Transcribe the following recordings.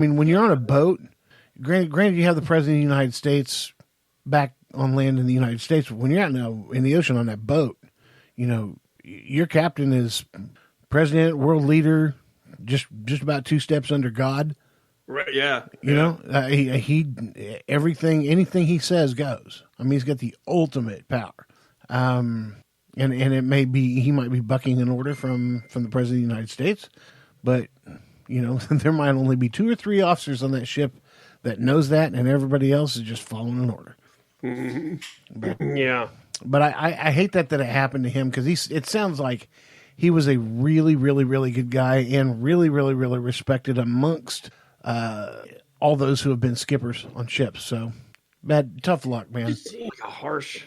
I mean, when you're on a boat, granted you have the President of the United States back on land in the United States, but when you're out in the ocean on that boat, your captain is president, world leader, just about 2 steps under God. Right? Yeah. He anything he says goes. I mean, he's got the ultimate power. And it may be he might be bucking an order from the President of the United States, but there might only be 2 or 3 officers on that ship that knows that, and everybody else is just following an order. Yeah. But I hate that it happened to him, because it sounds like he was a really, really, really good guy and really, really, really respected amongst all those who have been skippers on ships. So tough luck, man. It seems like a harsh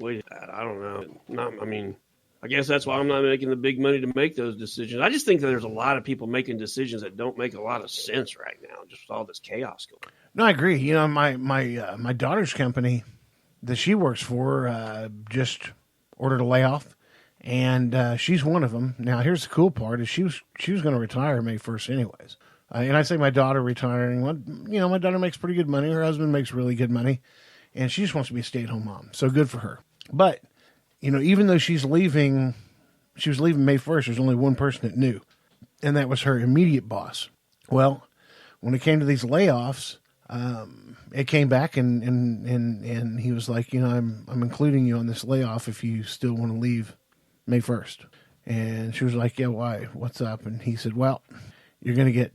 way to that. I don't know. I guess that's why I'm not making the big money to make those decisions. I just think that there's a lot of people making decisions that don't make a lot of sense right now, just with all this chaos going on. No, I agree. My daughter's company that she works for just ordered a layoff, and she's one of them. Now, here's the cool part: is she was going to retire May 1st, anyways. And I say my daughter retiring. Well, my daughter makes pretty good money. Her husband makes really good money, and she just wants to be a stay-at-home mom. So good for her. But even though she was leaving May 1st. There's only one person that knew, and that was her immediate boss. Well, when it came to these layoffs, it came back and he was like, I'm including you on this layoff if you still want to leave May 1st. And she was like, yeah, why? What's up? And he said, well, you're going to get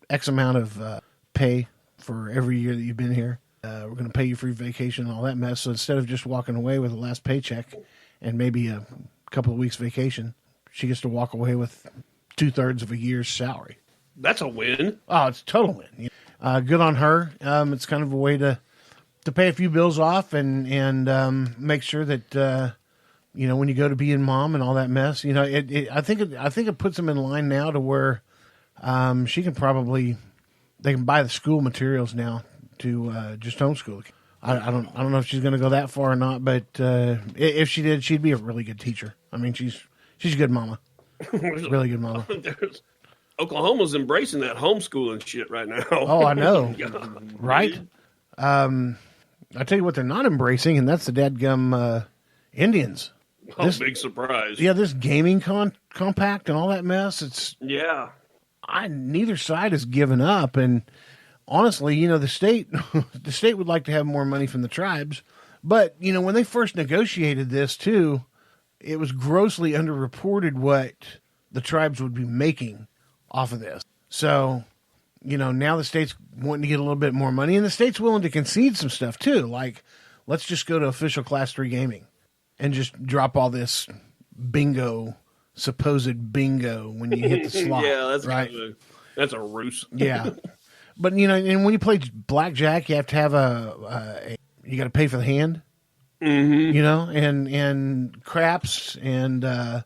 X amount of pay for every year that you've been here. We're going to pay you free vacation and all that mess. So instead of just walking away with the last paycheck and maybe a couple of weeks vacation, she gets to walk away with 2/3 of a year's salary. That's a win. Oh, it's a total win. Good on her. It's kind of a way to pay a few bills off and make sure that when you go to being mom and all that mess, I think it puts them in line now to where they can buy the school materials now to just homeschool. I don't know if she's going to go that far or not, but if she did, she'd be a really good teacher. I mean, she's a good mama, really good mama. Oklahoma's embracing that homeschooling shit right now. Oh, I know, right? I tell you what, they're not embracing, and that's the dadgum Indians. Big surprise! Yeah, this gaming compact and all that mess. Neither side has given up, and honestly, the state would like to have more money from the tribes, but when they first negotiated this too, it was grossly underreported what the tribes would be making off of this. So, now the state's wanting to get a little bit more money, and the state's willing to concede some stuff too. Like, let's just go to official Class 3 gaming and just drop all this supposed bingo when you hit the slot. Yeah, that's right. That's a ruse. Yeah. But, and when you play blackjack, you have to have you got to pay for the hand, and craps and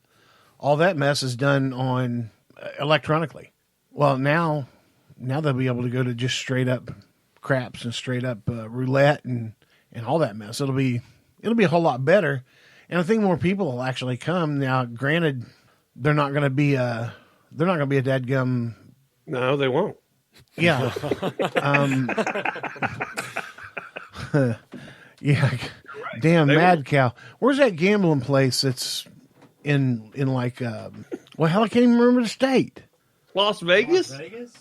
all that mess is done on electronically. Well, now they'll be able to go to just straight up craps and straight up roulette and all that mess. It'll be a whole lot better. And I think more people will actually come. Now, granted, they're not going to be a dadgum. No, they won't. Yeah. Yeah. Right. Damn they mad cow. Where's that gambling place that's in like well, hell, I can't even remember the state. Las Vegas? Las Vegas?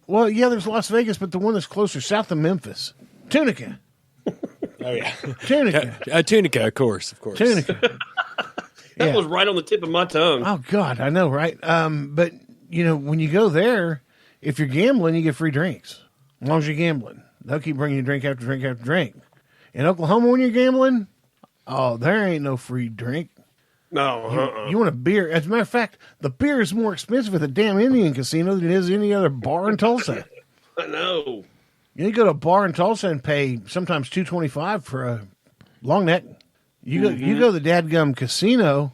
Well, yeah, there's Las Vegas, but the one that's closer south of Memphis. Tunica. Oh yeah. Tunica. Tunica, of course. Tunica. That was right on the tip of my tongue. Oh God, I know, right? But when you go there, if you're gambling, you get free drinks. As long as you're gambling, they'll keep bringing you drink after drink after drink. In Oklahoma, when you're gambling, there ain't no free drink. No, You want a beer. As a matter of fact, the beer is more expensive at the damn Indian casino than it is any other bar in Tulsa. I know. You go to a bar in Tulsa and pay sometimes $2.25 for a long neck. You go to the dadgum casino.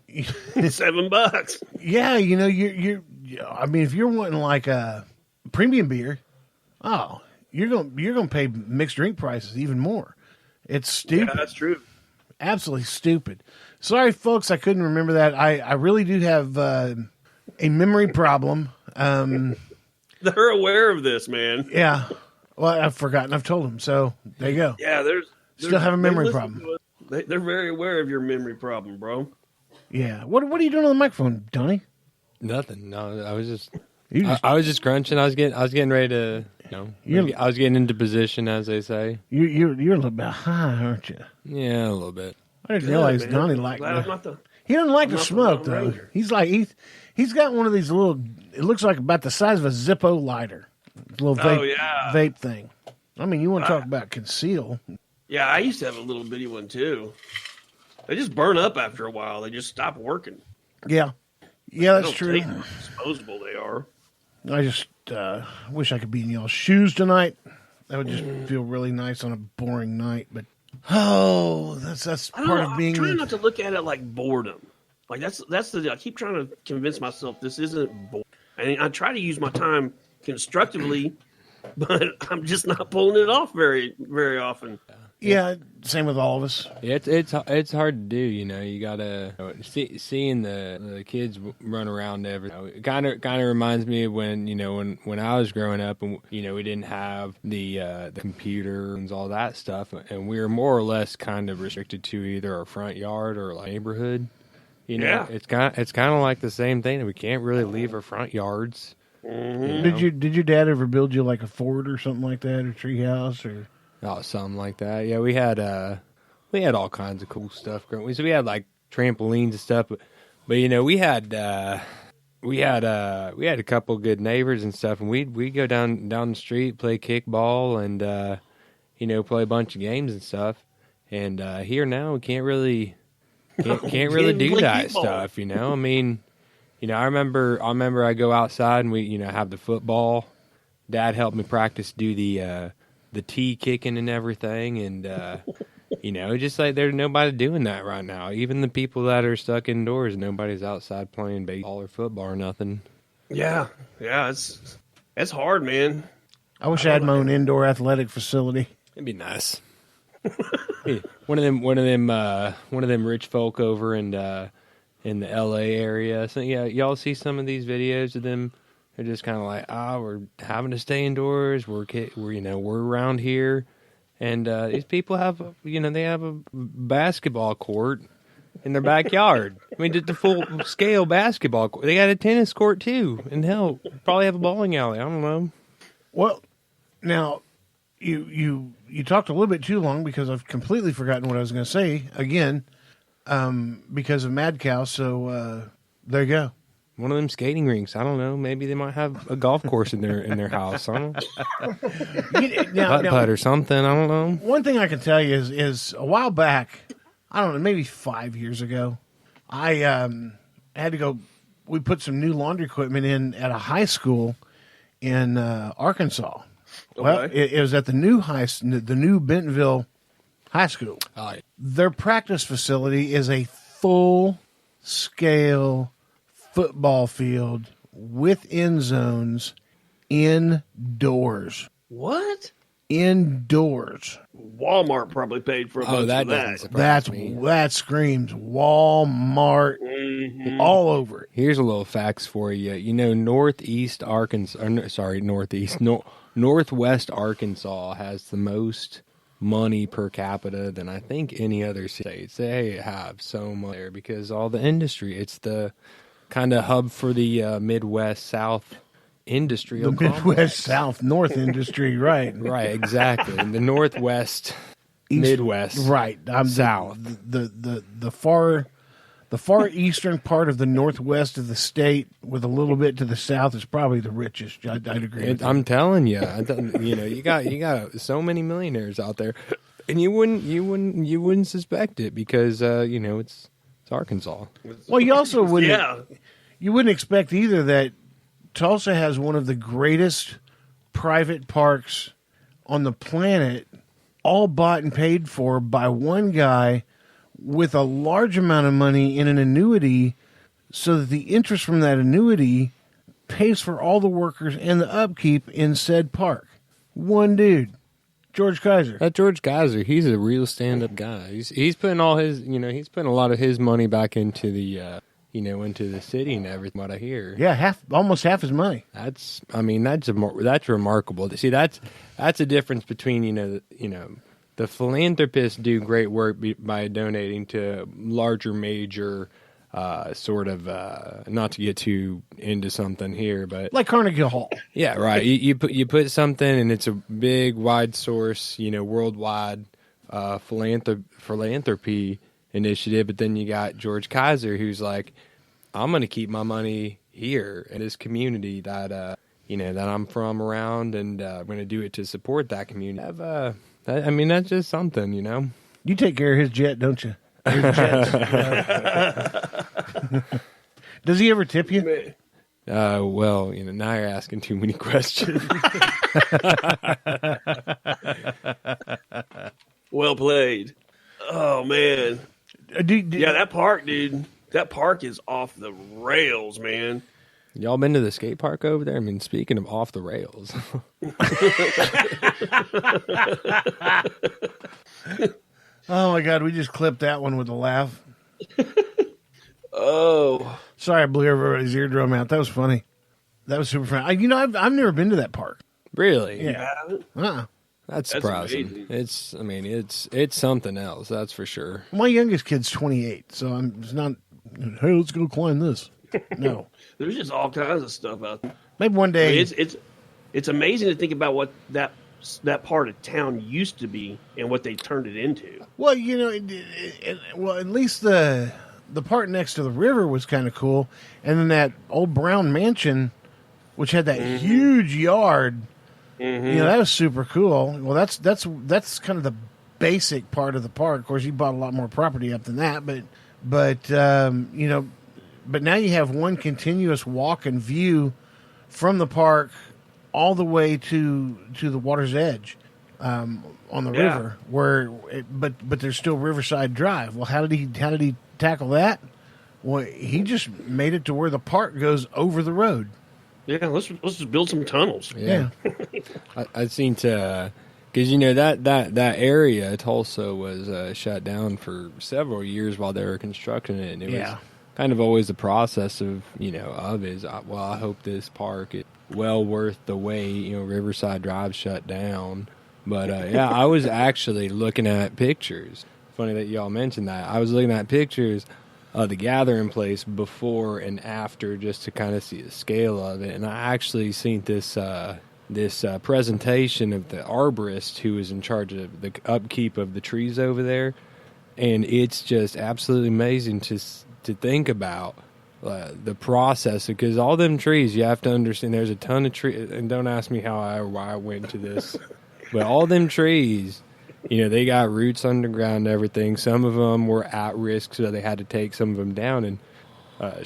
$7. Yeah, you're. I mean, if you're wanting like a premium beer, you're gonna pay mixed drink prices even more. It's stupid. Yeah, that's true. Absolutely stupid. Sorry, folks, I couldn't remember that. I really do have a memory problem. They're aware of this, man. Yeah. Well, I've forgotten. I've told them. So there you go. Yeah, Still have a they memory listen problem. to us. They're very aware of your memory problem, bro. Yeah. What are you doing on the microphone, Donnie? Nothing. No, I was just. You just I was just crunching. I was getting ready to. I was getting into position, as they say. you're a little bit high, aren't you? Yeah, a little bit. I didn't Good, realize man. Donnie I'm liked glad I'm the, not the. He doesn't like I'm to not the smoke Lone though. Ranger. He's like he's got one of these little. It looks like about the size of a Zippo lighter. Little vape, Oh, yeah. vape thing. I mean, you want to talk about conceal? Yeah, I used to have a little bitty one too. They just burn up after a while. They just stop working. Yeah, They that's don't true. take how disposable they are. I just wish I could be in y'all's shoes tonight. That would just feel really nice on a boring night. But that's I don't part know. of being. I'm trying not to look at it like boredom. Like that's the. I keep trying to convince myself this isn't boredom. And I try to use my time constructively, but I'm just not pulling it off very, very often. Yeah, same with all of us. Yeah, it's hard to do. You gotta seeing the kids run around. It kind of reminds me of when I was growing up, and we didn't have the computer and all that stuff, and we were more or less kind of restricted to either our front yard or like neighborhood. Yeah. It's kind of like the same thing that we can't really leave our front yards. Mm-hmm. Did your dad ever build you like a fort or something like that, or tree house, or? Oh, something like that. Yeah, we had all kinds of cool stuff growing. So we had like trampolines and stuff, but we had a couple good neighbors and stuff, and we'd go down the street, play kickball, and play a bunch of games and stuff. And here now we can't really do play that kickball. stuff. I mean, I remember I go outside and we have the football. Dad helped me practice do the tee kicking and everything, and just like there's nobody doing that right now. Even the people that are stuck indoors, nobody's outside playing baseball or football or nothing. Yeah, it's hard, man. I wish I had my own indoor athletic facility. It'd be nice. Hey, one of them rich folk over in the L.A. area. So yeah, y'all see some of these videos of them. They're just kind of like, we're having to stay indoors. We're around here, and these people have they have a basketball court in their backyard. I mean, just the full scale basketball court. They got a tennis court too, and hell, probably have a bowling alley. I don't know. Well, now you talked a little bit too long because I've completely forgotten what I was going to say again because of Mad Cow. So there you go. One of them skating rinks. I don't know. Maybe they might have a golf course in their house. I don't know. Putt or something. I don't know. One thing I can tell you is a while back, I don't know, maybe 5 years ago, I had to go. We put some new laundry equipment in at a high school in Arkansas. Okay. Well, it was at the new Bentonville High School. Oh, yeah. Their practice facility is a full scale football field with end zones indoors. What? Indoors. Walmart probably paid for a bunch that of doesn't that. surprise me. That screams Walmart all over it. Here's a little facts for you. Northwest Arkansas has the most money per capita than I think any other states. They have so much there because all the industry. It's the kind of hub for the Midwest South industry. The Midwest South North industry, right? Right, exactly. And the Northwest, Midwest, right? South. The far eastern part of the Northwest of the state, with a little bit to the south, is probably the richest. I'd agree. I'm telling you, you got so many millionaires out there, and you wouldn't suspect it because it's Arkansas. Well, you also wouldn't. Yeah. You wouldn't expect either that Tulsa has one of the greatest private parks on the planet, all bought and paid for by one guy with a large amount of money in an annuity, so that the interest from that annuity pays for all the workers and the upkeep in said park. One dude, George Kaiser. That George Kaiser, he's a real stand-up guy. He's putting all his, he's putting a lot of his money back into the into the city and everything. What I hear, Yeah, almost half his money. that's remarkable. See, that's a difference between the philanthropists do great work by donating to larger major sort of not to get too into something here, but Like Carnegie Hall. yeah, right. You put something and it's a big wide source, worldwide philanthropy initiative, but then you got George Kaiser who's like, I'm going to keep my money here in this community that that I'm from around, and I'm going to do it to support that community. That's just something, You take care of his jet, don't you? His jets. Does he ever tip you? Well, now you're asking too many questions. Well played. Oh man. Yeah, that park, dude. That park is off the rails, man. Y'all been to the skate park over there? I mean, speaking of off the rails. Oh my God, we just clipped that one with a laugh. Oh. Sorry, I blew everybody's eardrum out. That was funny. That was super funny. I've never been to that park. Really? Yeah. Yeah. That's That's surprising. amazing. It's something else, that's for sure. My youngest kid's 28, so it's not. Hey, let's go climb this. No, There's just all kinds of stuff out there. maybe one I day. mean, it's amazing to think about what that part of town used to be and what they turned it into. Well, at least the part next to the river was kind of cool, and then that old brown mansion, which had that huge yard. That was super cool. Well, that's kind of the basic part of the park. Of course, he bought a lot more property up than that, but now you have one continuous walk and view from the park all the way to the water's edge on the river. But there's still Riverside Drive. Well, how did he tackle that? Well, he just made it to where the park goes over the road. Yeah, let's just build some tunnels. Yeah. I've seen because that area Tulsa was shut down for several years while they were constructing it, and it was kind of always the process of I hope this park is well worth the wait. Riverside Drive shut down, but I was actually looking at pictures. Funny that y'all mentioned that. I was looking at pictures of the gathering place before and after, just to kind of see the scale of it. And I actually seen this presentation of the arborist who was in charge of the upkeep of the trees over there, and it's just absolutely amazing to think about the process, because all them trees, you have to understand, there's a ton of trees, and don't ask me why I went to this, but all them trees, they got roots underground and everything. Some of them were at risk, so they had to take some of them down. And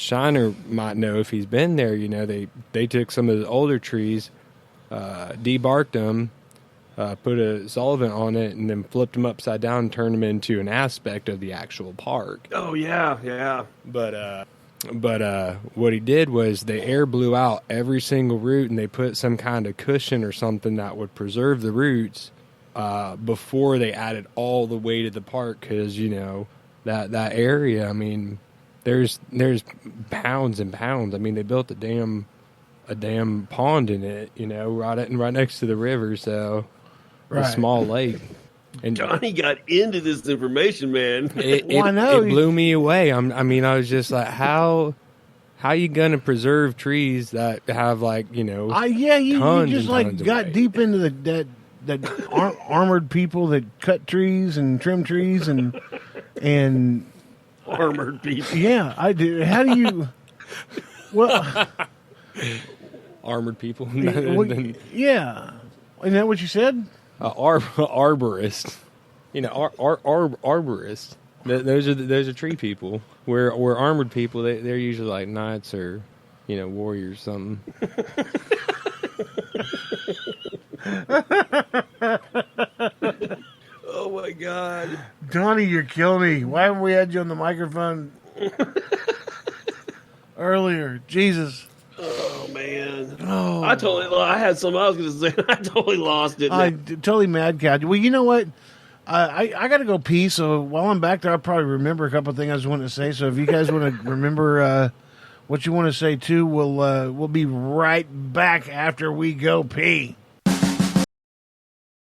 Shiner might know if he's been there. They took some of the older trees, debarked them, put a solvent on it, and then flipped them upside down and turned them into an aspect of the actual park. Oh yeah. But what he did was the air blew out every single root, and they put some kind of cushion or something that would preserve the roots before they added all the way to the park, because that area. I mean, there's pounds and pounds. I mean, they built a damn pond in it, right next to the river, so a small lake. And Johnny got into this information, man. It know. blew me away. I was just like, how you gonna preserve trees that have you tons just and tons of got weight? deep into that armored people that cut trees and trim trees and Armored people. yeah, I do. How do you? Well, Armored people. yeah, isn't that what you said? Arborist. Arborist. Those are tree people. Where armored people, they're usually like knights or warriors or something. Oh my God, Donnie, you're killing me. Why haven't we had you on the microphone earlier? Jesus. oh man. Oh, I had something I was going to say. I totally lost it. totally mad cow. Well, you know what? I got to go pee. So while I'm back there, I'll probably remember a couple of things I was wanting to say. So if you guys want to remember what you want to say too, we'll be right back after we go pee.